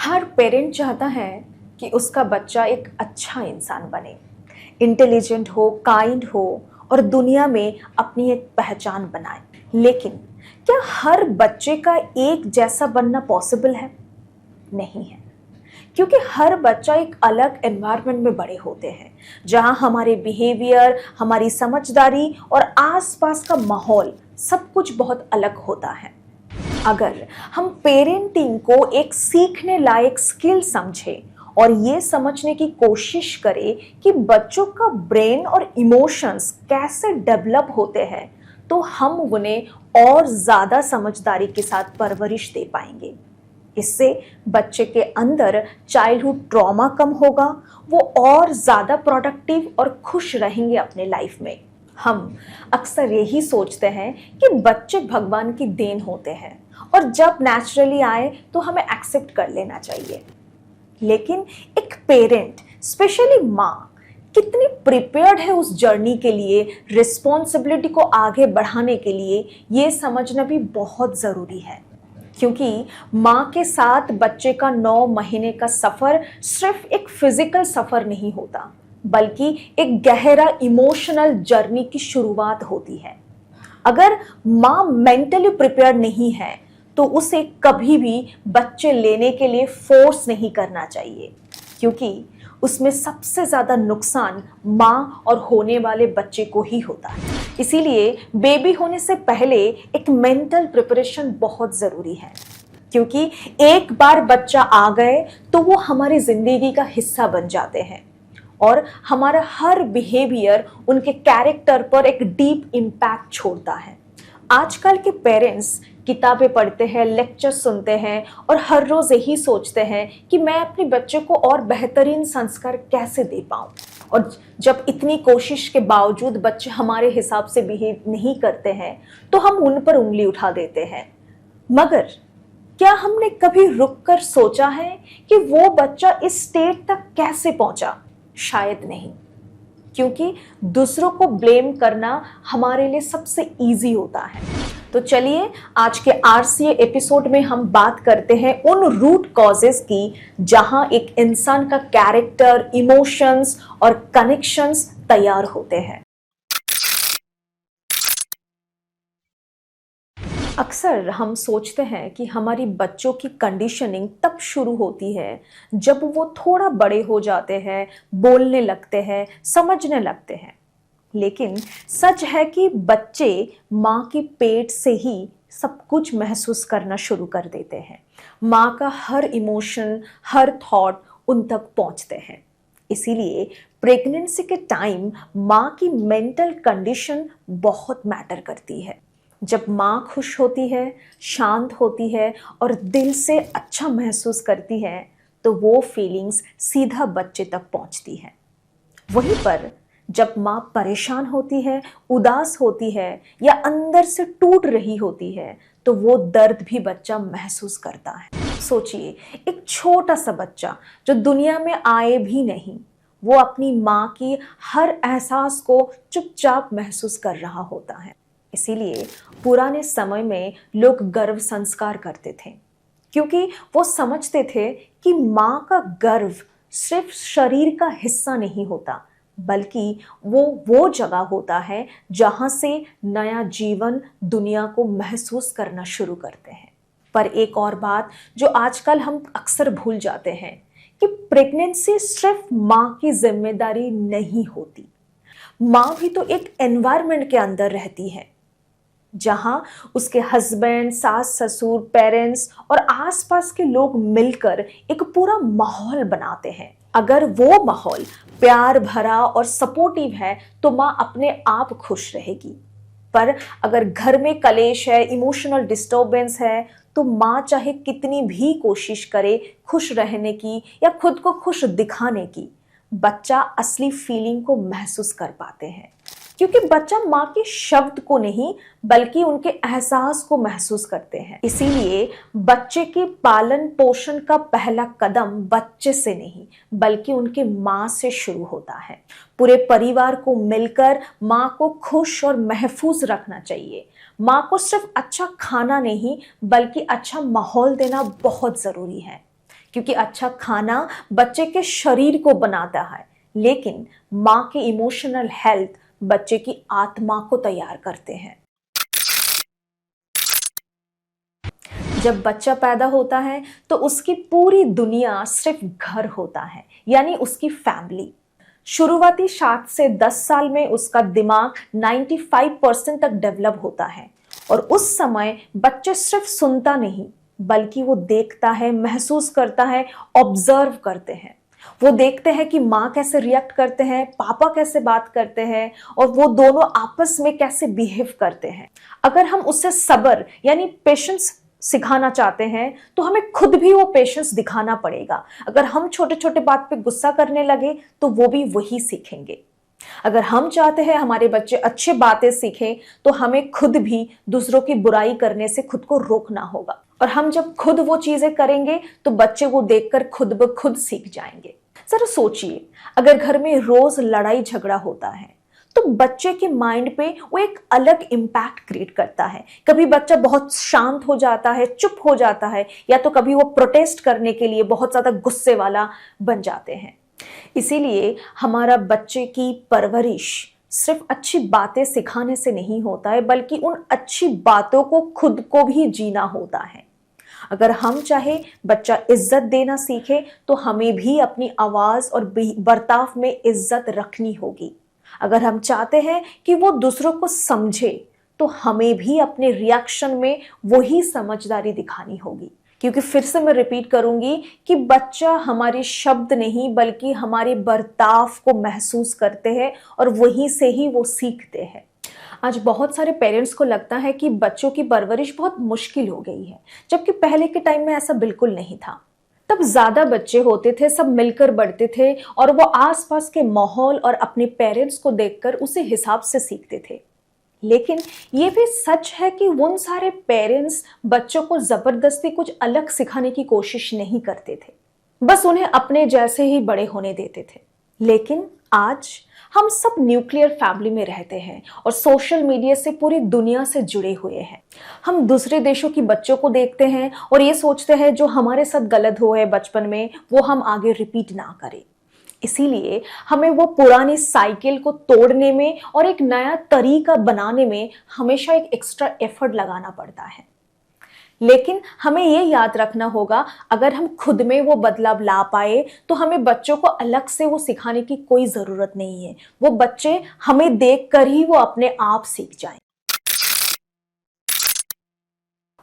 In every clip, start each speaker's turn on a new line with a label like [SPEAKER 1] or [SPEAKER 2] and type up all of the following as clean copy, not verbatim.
[SPEAKER 1] हर parent चाहता है कि उसका बच्चा एक अच्छा इंसान बने, इंटेलिजेंट हो, काइंड हो और दुनिया में अपनी एक पहचान बनाए। लेकिन क्या हर बच्चे का एक जैसा बनना पॉसिबल है? नहीं है, क्योंकि हर बच्चा एक अलग एनवायरनमेंट में बड़े होते हैं, जहां हमारे बिहेवियर, हमारी समझदारी और आसपास का माहौल सब कुछ बहुत अलग होता है। अगर हम पेरेंटिंग को एक सीखने लायक स्किल समझें और ये समझने की कोशिश करें कि बच्चों का ब्रेन और इमोशंस कैसे डेवलप होते हैं, तो हम उन्हें और ज़्यादा समझदारी के साथ परवरिश दे पाएंगे। इससे बच्चे के अंदर चाइल्डहुड ट्रॉमा कम होगा, वो और ज़्यादा प्रोडक्टिव और खुश रहेंगे अपने लाइफ में। हम अक्सर यही सोचते हैं कि बच्चे भगवान की देन होते हैं और जब नेचुरली आए तो हमें एक्सेप्ट कर लेना चाहिए। लेकिन एक पेरेंट, स्पेशली माँ, कितनी प्रिपेयर्ड है उस जर्नी के लिए, रिस्पॉन्सिबिलिटी को आगे बढ़ाने के लिए, ये समझना भी बहुत ज़रूरी है। क्योंकि माँ के साथ बच्चे का 9 महीने का सफ़र सिर्फ एक फिजिकल सफ़र नहीं होता, बल्कि एक गहरा इमोशनल जर्नी की शुरुआत होती है। अगर माँ मेंटली प्रिपेयर नहीं है तो उसे कभी भी बच्चे लेने के लिए फोर्स नहीं करना चाहिए, क्योंकि उसमें सबसे ज़्यादा नुकसान माँ और होने वाले बच्चे को ही होता है। इसीलिए बेबी होने से पहले एक मेंटल प्रिपरेशन बहुत ज़रूरी है, क्योंकि एक बार बच्चा आ गए तो वो हमारी ज़िंदगी का हिस्सा बन जाते हैं और हमारा हर बिहेवियर उनके कैरेक्टर पर एक डीप इम्पैक्ट छोड़ता है। आजकल के पेरेंट्स किताबें पढ़ते हैं, लेक्चर सुनते हैं और हर रोज़ यही सोचते हैं कि मैं अपने बच्चे को और बेहतरीन संस्कार कैसे दे पाऊँ। और जब इतनी कोशिश के बावजूद बच्चे हमारे हिसाब से बिहेव नहीं करते हैं तो हम उन पर उंगली उठा देते हैं। मगर क्या हमने कभी रुककर सोचा है कि वो बच्चा इस स्टेट तक कैसे पहुंचा? शायद नहीं, क्योंकि दूसरों को ब्लेम करना हमारे लिए सबसे इजी होता है। तो चलिए आज के आरसीए एपिसोड में हम बात करते हैं उन रूट कॉजेस की जहां एक इंसान का कैरेक्टर, इमोशंस और कनेक्शंस तैयार होते हैं। अक्सर हम सोचते हैं कि हमारी बच्चों की कंडीशनिंग तब शुरू होती है जब वो थोड़ा बड़े हो जाते हैं, बोलने लगते हैं, समझने लगते हैं। लेकिन सच है कि बच्चे माँ के पेट से ही सब कुछ महसूस करना शुरू कर देते हैं। माँ का हर इमोशन, हर थॉट उन तक पहुँचते हैं। इसीलिए प्रेगनेंसी के टाइम माँ की मेंटल कंडीशन बहुत मैटर करती है। जब माँ खुश होती है, शांत होती है और दिल से अच्छा महसूस करती है, तो वो फीलिंग्स सीधा बच्चे तक पहुँचती है। वहीं पर जब माँ परेशान होती है, उदास होती है या अंदर से टूट रही होती है, तो वो दर्द भी बच्चा महसूस करता है। सोचिए, एक छोटा सा बच्चा जो दुनिया में आए भी नहीं, वो अपनी माँ की हर एहसास को चुपचाप महसूस कर रहा होता है। इसीलिए पुराने समय में लोग गर्भ संस्कार करते थे, क्योंकि वो समझते थे कि माँ का गर्भ सिर्फ शरीर का हिस्सा नहीं होता, बल्कि वो जगह होता है जहाँ से नया जीवन दुनिया को महसूस करना शुरू करते हैं। पर एक और बात जो आजकल हम अक्सर भूल जाते हैं कि प्रेगनेंसी सिर्फ माँ की जिम्मेदारी नहीं होती। माँ भी तो एक एनवायरनमेंट के अंदर रहती है, जहां उसके हस्बैंड, सास ससुर, पेरेंट्स और आसपास के लोग मिलकर एक पूरा माहौल बनाते हैं। अगर वो माहौल प्यार भरा और सपोर्टिव है तो माँ अपने आप खुश रहेगी। पर अगर घर में कलेश है, इमोशनल डिस्टर्बेंस है, तो माँ चाहे कितनी भी कोशिश करे खुश रहने की या खुद को खुश दिखाने की, बच्चा असली फीलिंग को महसूस कर पाते हैं, क्योंकि बच्चा माँ के शब्द को नहीं बल्कि उनके एहसास को महसूस करते हैं। इसीलिए बच्चे के पालन पोषण का पहला कदम बच्चे से नहीं बल्कि उनके माँ से शुरू होता है। पूरे परिवार को मिलकर माँ को खुश और महफूज रखना चाहिए। माँ को सिर्फ अच्छा खाना नहीं बल्कि अच्छा माहौल देना बहुत ज़रूरी है, क्योंकि अच्छा खाना बच्चे के शरीर को बनाता है, लेकिन माँ की इमोशनल हेल्थ बच्चे की आत्मा को तैयार करते हैं। जब बच्चा पैदा होता है तो उसकी पूरी दुनिया सिर्फ घर होता है, यानी उसकी फैमिली। शुरुआती 7 से 10 साल में उसका दिमाग 95% तक डेवलप होता है और उस समय बच्चे सिर्फ सुनता नहीं बल्कि वो देखता है, महसूस करता है, ऑब्जर्व करते हैं। वो देखते हैं कि माँ कैसे रिएक्ट करते हैं, पापा कैसे बात करते हैं और वो दोनों आपस में कैसे बिहेव करते हैं। अगर हम उससे सब्र यानी पेशेंस सिखाना चाहते हैं तो हमें खुद भी वो पेशेंस दिखाना पड़ेगा। अगर हम छोटे छोटे बात पे गुस्सा करने लगे तो वो भी वही सीखेंगे। अगर हम चाहते हैं हमारे बच्चे अच्छी बातें सीखें तो हमें खुद भी दूसरों की बुराई करने से खुद को रोकना होगा। और हम जब खुद वो चीजें करेंगे तो बच्चे वो देखकर खुद ब खुद सीख जाएंगे। जरा सोचिए, अगर घर में रोज लड़ाई झगड़ा होता है तो बच्चे के माइंड पे वो एक अलग इम्पैक्ट क्रिएट करता है। कभी बच्चा बहुत शांत हो जाता है, चुप हो जाता है, या तो कभी वो प्रोटेस्ट करने के लिए बहुत ज्यादा गुस्से वाला बन जाते हैं। इसीलिए हमारा बच्चे की परवरिश सिर्फ अच्छी बातें सिखाने से नहीं होता है, बल्कि उन अच्छी बातों को खुद को भी जीना होता है। अगर हम चाहे बच्चा इज्जत देना सीखे तो हमें भी अपनी आवाज और बर्ताव में इज्जत रखनी होगी। अगर हम चाहते हैं कि वो दूसरों को समझे तो हमें भी अपने रिएक्शन में वही समझदारी दिखानी होगी। क्योंकि फिर से मैं रिपीट करूंगी कि बच्चा हमारे शब्द नहीं बल्कि हमारे बर्ताव को महसूस करते हैं और वहीं से ही वो सीखते हैं। आज बहुत सारे पेरेंट्स को लगता है कि बच्चों की परवरिश बहुत मुश्किल हो गई है, जबकि पहले के टाइम में ऐसा बिल्कुल नहीं था। तब ज्यादा बच्चे होते थे, सब मिलकर बढ़ते थे और वो आसपास के माहौल और अपने पेरेंट्स को देखकर उसी हिसाब से सीखते थे। लेकिन ये भी सच है कि उन सारे पेरेंट्स बच्चों को जबरदस्ती कुछ अलग सिखाने की कोशिश नहीं करते थे, बस उन्हें अपने जैसे ही बड़े होने देते थे। लेकिन आज हम सब न्यूक्लियर फैमिली में रहते हैं और सोशल मीडिया से पूरी दुनिया से जुड़े हुए हैं। हम दूसरे देशों की बच्चों को देखते हैं और ये सोचते हैं जो हमारे साथ गलत हुआ है बचपन में वो हम आगे रिपीट ना करें। इसीलिए हमें वो पुरानी साइकिल को तोड़ने में और एक नया तरीका बनाने में हमेशा एक एक्स्ट्रा एफर्ट लगाना पड़ता है। लेकिन हमें ये याद रखना होगा, अगर हम खुद में वो बदलाव ला पाए तो हमें बच्चों को अलग से वो सिखाने की कोई जरूरत नहीं है। वो बच्चे हमें देखकर ही वो अपने आप सीख जाएं।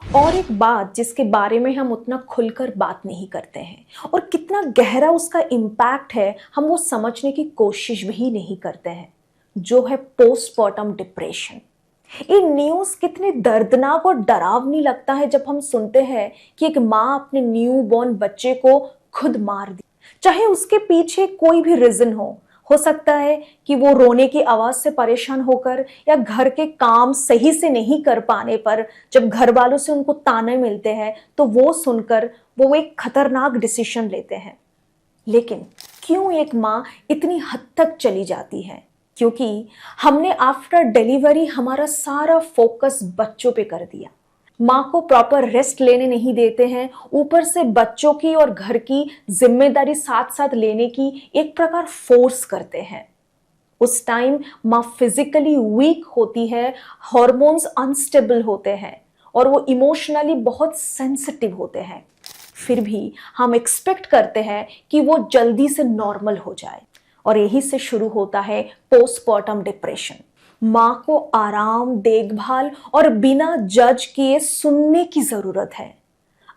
[SPEAKER 1] और एक बात जिसके बारे में हम उतना खुलकर बात नहीं करते हैं और कितना गहरा उसका इम्पैक्ट है हम वो समझने की कोशिश भी नहीं करते हैं, जो है पोस्टमार्टम डिप्रेशन। ये न्यूज कितने दर्दनाक और डरावनी लगता है जब हम सुनते हैं कि एक माँ अपने न्यू बॉर्न बच्चे को खुद मार दी। चाहे उसके पीछे कोई भी रीजन हो सकता है कि वो रोने की आवाज से परेशान होकर या घर के काम सही से नहीं कर पाने पर जब घर वालों से उनको ताने मिलते हैं तो वो सुनकर वो एक खतरनाक डिसीजन लेते हैं। लेकिन क्यों एक माँ इतनी हद तक चली जाती है? क्योंकि हमने आफ्टर डिलीवरी हमारा सारा फोकस बच्चों पे कर दिया। माँ को प्रॉपर रेस्ट लेने नहीं देते हैं, ऊपर से बच्चों की और घर की जिम्मेदारी साथ साथ लेने की एक प्रकार फोर्स करते हैं। उस टाइम माँ फिजिकली वीक होती है, हॉर्मोन्स अनस्टेबल होते हैं और वो इमोशनली बहुत सेंसिटिव होते हैं। फिर भी हम एक्सपेक्ट करते हैं कि वो जल्दी से नॉर्मल हो जाए और यही से शुरू होता है पोस्टमार्टम डिप्रेशन। माँ को आराम, देखभाल और बिना जज किए सुनने की जरूरत है।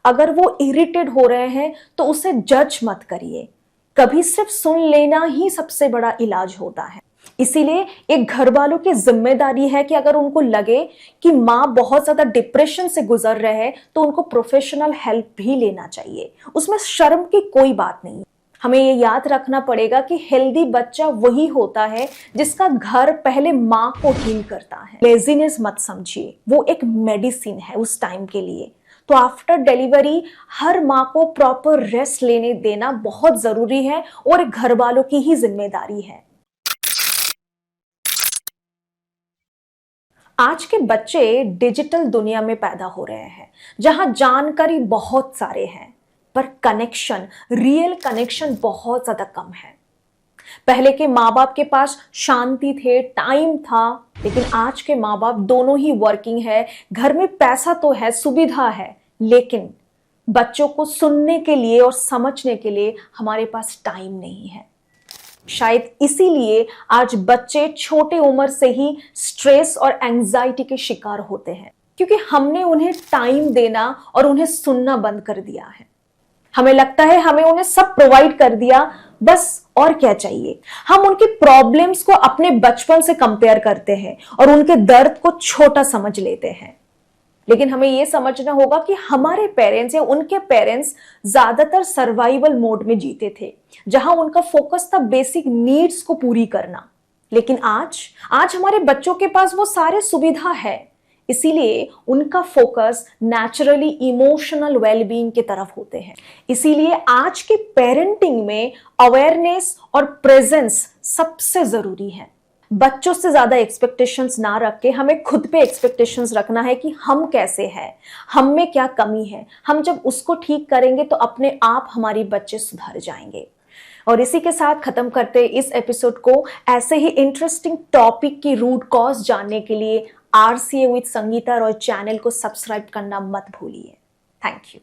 [SPEAKER 1] अगर वो इरिटेट हो रहे हैं तो उसे जज मत करिए, कभी सिर्फ सुन लेना ही सबसे बड़ा इलाज होता है। इसीलिए एक घर वालों की जिम्मेदारी है कि अगर उनको लगे कि माँ बहुत ज्यादा डिप्रेशन से गुजर रहे हैं तो उनको प्रोफेशनल हेल्प भी लेना चाहिए। उसमें शर्म की कोई बात नहीं। हमें ये याद रखना पड़ेगा कि हेल्दी बच्चा वही होता है जिसका घर पहले माँ को हील करता है। लेजीनेस मत समझिए, वो एक मेडिसिन है उस टाइम के लिए। तो आफ्टर डिलीवरी हर माँ को प्रॉपर रेस्ट लेने देना बहुत जरूरी है और घर वालों की ही जिम्मेदारी है। आज के बच्चे डिजिटल दुनिया में पैदा हो रहे हैं जहां जानकारी बहुत सारे हैं, पर कनेक्शन, रियल कनेक्शन बहुत ज्यादा कम है। पहले के माँ बाप के पास शांति थे, टाइम था, लेकिन आज के माँ बाप दोनों ही वर्किंग है, घर में पैसा तो है, सुविधा है, लेकिन बच्चों को सुनने के लिए और समझने के लिए हमारे पास टाइम नहीं है। शायद इसीलिए आज बच्चे छोटे उम्र से ही स्ट्रेस और एंजाइटी के शिकार होते हैं, क्योंकि हमने उन्हें टाइम देना और उन्हें सुनना बंद कर दिया है। हमें लगता है हमें उन्हें सब प्रोवाइड कर दिया, बस और क्या चाहिए। हम उनके प्रॉब्लम्स को अपने बचपन से कंपेयर करते हैं और उनके दर्द को छोटा समझ लेते हैं। लेकिन हमें यह समझना होगा कि हमारे पेरेंट्स या उनके पेरेंट्स ज्यादातर सर्वाइवल मोड में जीते थे, जहां उनका फोकस था बेसिक नीड्स को पूरी करना। लेकिन आज हमारे बच्चों के पास वो सारे सुविधा है, इसीलिए उनका फोकस नेचुरली इमोशनल वेलबींग की तरफ होते हैं। इसीलिए आज के पेरेंटिंग में अवेयरनेस और प्रेजेंस सबसे जरूरी है। बच्चों से ज्यादा एक्सपेक्टेशंस ना रख के हमें खुद पे एक्सपेक्टेशंस रखना है कि हम कैसे हैं, हम में क्या कमी है। हम जब उसको ठीक करेंगे तो अपने आप हमारी बच्चे सुधर जाएंगे। और इसी के साथ खत्म करते इस एपिसोड को। ऐसे ही इंटरेस्टिंग टॉपिक की रूट कॉज जानने के लिए RCA with Sangeeta Roy channel को सब्सक्राइब करना मत भूलिए। Thank you.